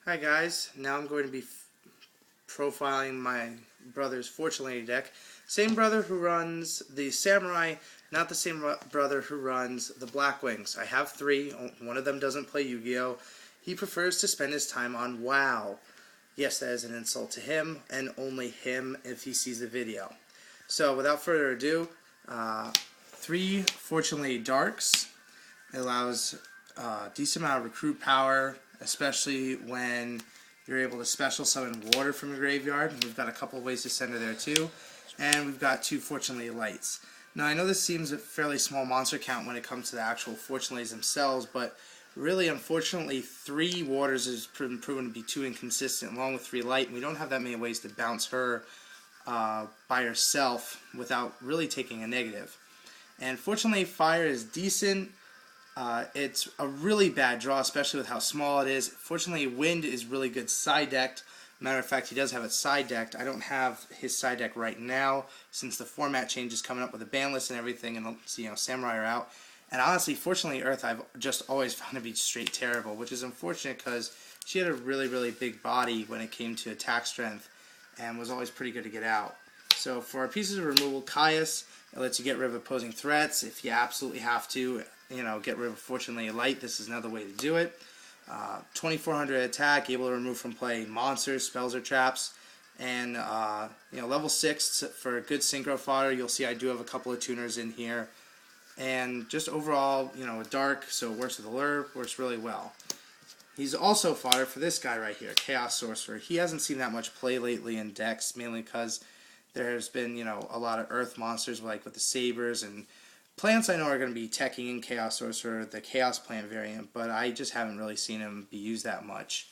Hi guys, now I'm going to be profiling my brother's Fortune Lady deck. Same brother who runs the Samurai, not the same brother who runs the Black Wings. I have three, one of them doesn't play Yu-Gi-Oh! He prefers to spend his time on WoW. Yes, that is an insult to him, and only him if he sees the video. So without further ado, three Fortune Lady Darks. It allows a decent amount of recruit power, especially when you're able to special summon water from your graveyard. We've got a couple of ways to send her there too. And we've got two Fortune Lady Lights. Now I know this seems a fairly small monster count when it comes to the actual Fortune Ladies themselves, but really unfortunately three waters has proven to be too inconsistent along with three light, and we don't have that many ways to bounce her by herself without really taking a negative. And fortunately fire is decent. It's a really bad draw, especially with how small it is. Fortunately, wind is really good side decked. Matter of fact, he does have it side decked. I don't have his side deck right now since the format change is coming up with the ban list and everything, and Samurai are out. And honestly, fortunately, Earth I've just always found to be straight terrible, which is unfortunate because she had a really big body when it came to attack strength, and was always pretty good to get out. So for our pieces of removal, Caius, it lets you get rid of opposing threats if you absolutely have to. Get rid of Fortune Lady Light. This is another way to do it. 2400 attack, able to remove from play monsters, spells, or traps. And level 6 for good synchro fodder. You'll see I do have a couple of tuners in here. And just overall, a dark, so it works with the lure, works really well. He's also fodder for this guy right here, Chaos Sorcerer. He hasn't seen that much play lately in decks, mainly because there's been, a lot of earth monsters like with the sabers and plants I know are going to be teching in Chaos Sorcerer, the Chaos Plant variant, but I just haven't really seen him be used that much.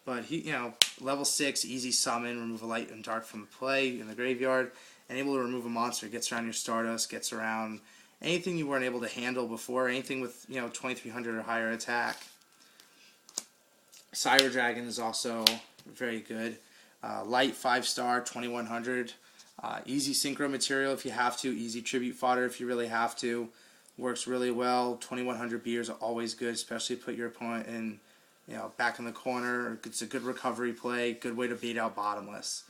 But he, level 6, easy summon, remove a light and dark from play in the graveyard, and able to remove a monster, gets around your Stardust, gets around anything you weren't able to handle before, anything with 2300 or higher attack. Cyber Dragon is also very good. Light 5-star, 2100. Easy synchro material if you have to, easy tribute fodder if you really have to. Works really well. 2100 beers are always good, especially put your opponent in, back in the corner. It's a good recovery play, good way to beat out bottomless.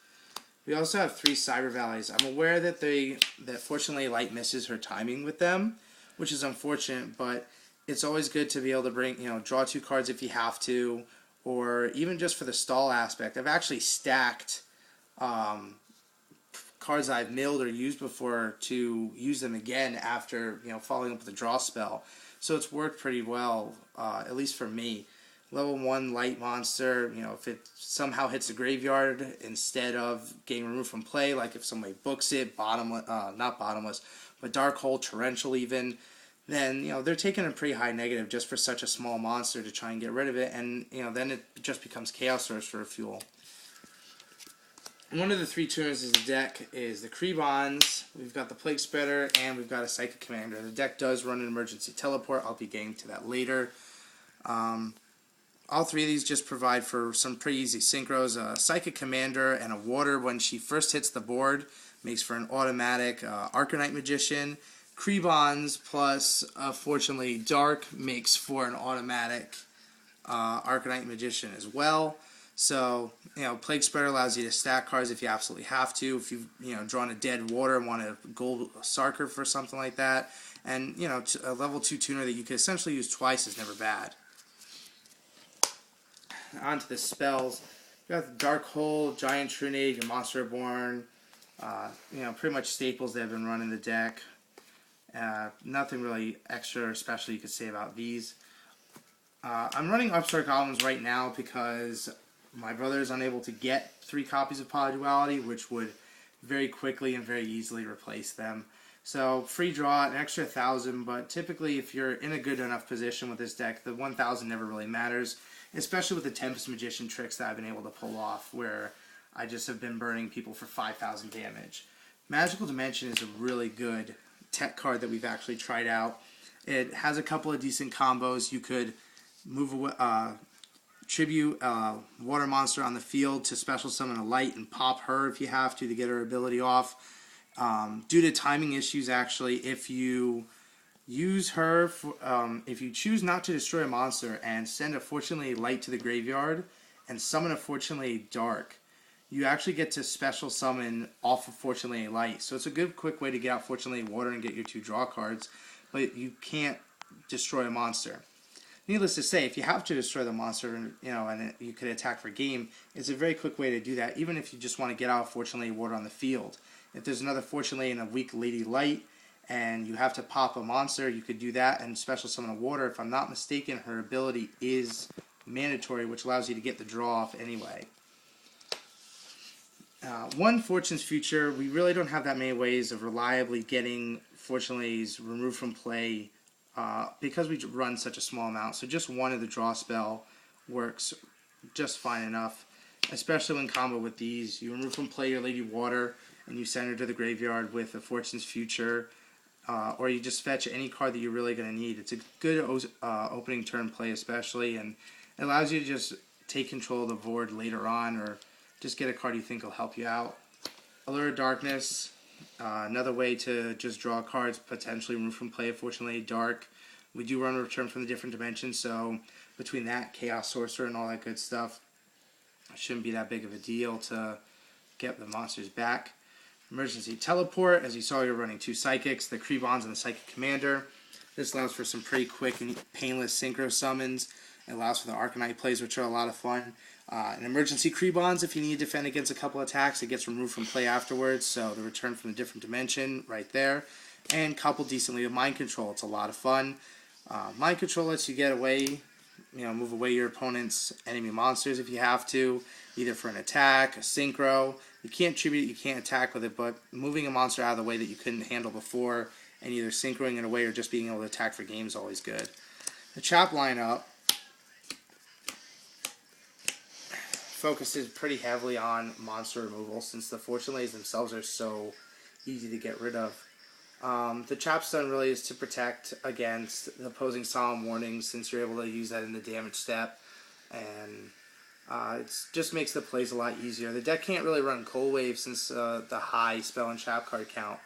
We also have three Cyber Valleys. I'm aware that fortunately Light misses her timing with them, which is unfortunate, but it's always good to be able to bring, draw two cards if you have to, or even just for the stall aspect. I've actually stacked cards I've milled or used before to use them again after following up with a draw spell. So it's worked pretty well, at least for me. Level 1 light monster, if it somehow hits the graveyard instead of getting removed from play, like if somebody books it, not bottomless, but dark hole, torrential even, then they're taking a pretty high negative just for such a small monster to try and get rid of it, and then it just becomes Chaos Sorcerer fuel. One of the three tuners of the deck is the Krebons. We've got the Plague Spreader, and we've got a Psychic Commander. The deck does run an emergency teleport. I'll be getting to that later. All three of these just provide for some pretty easy synchros. A Psychic Commander and a Water, when she first hits the board, makes for an automatic Arcanite Magician. Krebons plus, fortunately, Dark makes for an automatic Arcanite Magician as well. So, Plague Spreader allows you to stack cards if you absolutely have to. If you've, drawn a dead water and want a gold Sarker for something like that. And, a level 2 tuner that you can essentially use twice is never bad. On to the spells. You got the Dark Hole, Giant Trunade, your Monster Reborn. Pretty much staples that have been running the deck. Nothing really extra or special you could say about these. I'm running Upstart Goblins right now because my brother is unable to get 3 copies of Polyduality, which would very quickly and very easily replace them. So, free draw, an extra 1,000, but typically if you're in a good enough position with this deck, the 1,000 never really matters, especially with the Tempest Magician tricks that I've been able to pull off, where I just have been burning people for 5,000 damage. Magical Dimension is a really good tech card that we've actually tried out. It has a couple of decent combos. You could move away, tribute water monster on the field to special summon a light and pop her if you have to get her ability off. Due to timing issues, actually, if you use her, if you choose not to destroy a monster and send a Fortunately Light to the graveyard and summon a Fortunately Dark, you actually get to special summon off of Fortunately Light. So it's a good quick way to get out Fortunately Water and get your 2 draw cards, but you can't destroy a monster. Needless to say, if you have to destroy the monster, and you could attack for game, it's a very quick way to do that, even if you just want to get out Fortunately Water on the field. If there's another Fortunately and a weak Lady Light, and you have to pop a monster, you could do that and special summon a Water. If I'm not mistaken, her ability is mandatory, which allows you to get the draw off anyway. One Fortune's Future, we really don't have that many ways of reliably getting Fortunately's removed from play because we run such a small amount. So just one of the draw spell works just fine enough, especially when combo with these. You remove from play your Lady Water and you send her to the graveyard with a Fortune's Future, or you just fetch any card that you're really going to need. It's a good opening turn play especially, and it allows you to just take control of the board later on, or just get a card you think will help you out. Allure of Darkness, another way to just draw cards, potentially remove from play, Fortunately Dark. We do run a Return from the Different Dimension, so between that, Chaos Sorcerer, and all that good stuff, it shouldn't be that big of a deal to get the monsters back. Emergency Teleport, as you saw, you're running 2 Psychics, the Krebons and the Psychic Commander. This allows for some pretty quick and painless synchro summons. It allows for the Arcanite plays, which are a lot of fun. An Emergency Krebons, if you need to defend against a couple attacks, it gets removed from play afterwards, so the Return from a Different Dimension right there. And coupled decently with Mind Control, it's a lot of fun. Mind Control lets you get away, move away your opponent's enemy monsters if you have to, either for an attack, a synchro. You can't tribute it, you can't attack with it, but moving a monster out of the way that you couldn't handle before, and either synchroing it away or just being able to attack for game is always good. The Chap lineup focuses pretty heavily on monster removal, since the Fortunately themselves are so easy to get rid of. The Chap's done really is to protect against the opposing Solemn Warnings, since you're able to use that in the damage step, and it just makes the plays a lot easier. The deck can't really run Cold Wave since the high spell and trap card count,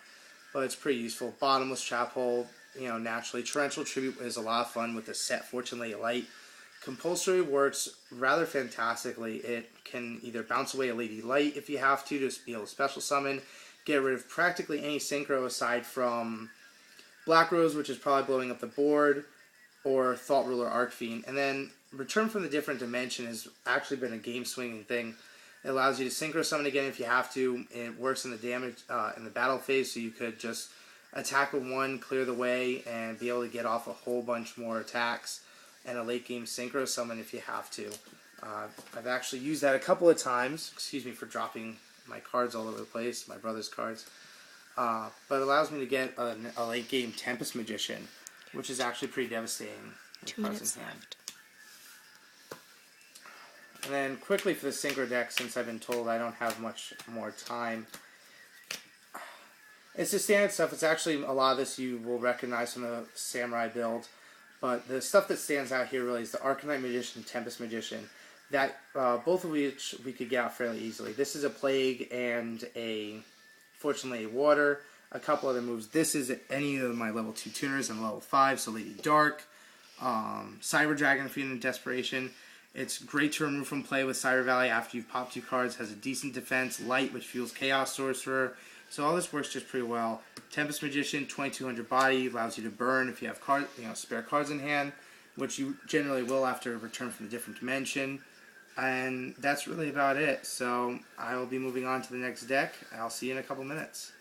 but it's pretty useful. Bottomless Trap Hole, naturally. Torrential Tribute is a lot of fun with the set Fortunately Light. Compulsory works rather fantastically. It can either bounce away a Lady Light if you have to be able to special summon, get rid of practically any synchro aside from Black Rose, which is probably blowing up the board, or Thought Ruler Arcfiend. And then Return from the Different Dimension has actually been a game-swinging thing. It allows you to synchro summon again if you have to. It works in the damage in the battle phase, so you could just attack with one, clear the way, and be able to get off a whole bunch more attacks, and a late-game synchro summon if you have to. I've actually used that a couple of times. Excuse me for dropping my cards all over the place, my brother's cards. But it allows me to get a late-game Tempest Magician, which is actually pretty devastating. 2 minutes left. And then quickly for the synchro deck, since I've been told I don't have much more time. It's the standard stuff. It's actually a lot of this you will recognize from the Samurai build. But the stuff that stands out here really is the Arcanite Magician, Tempest Magician. That both of which we could get out fairly easily. This is a Plague and a Fortunately Water. A couple other moves. This is any of my level 2 tuners and level 5, so Lady Dark, Cyber Dragon Fiend in Desperation. It's great to remove from play with Cyber Valley after you've popped 2 cards. Has a decent defense. Light, which fuels Chaos Sorcerer. So all this works just pretty well. Tempest Magician, 2200 body, allows you to burn if you have spare cards in hand, which you generally will after a Return from a Different Dimension. And that's really about it. So I will be moving on to the next deck. I'll see you in a couple minutes.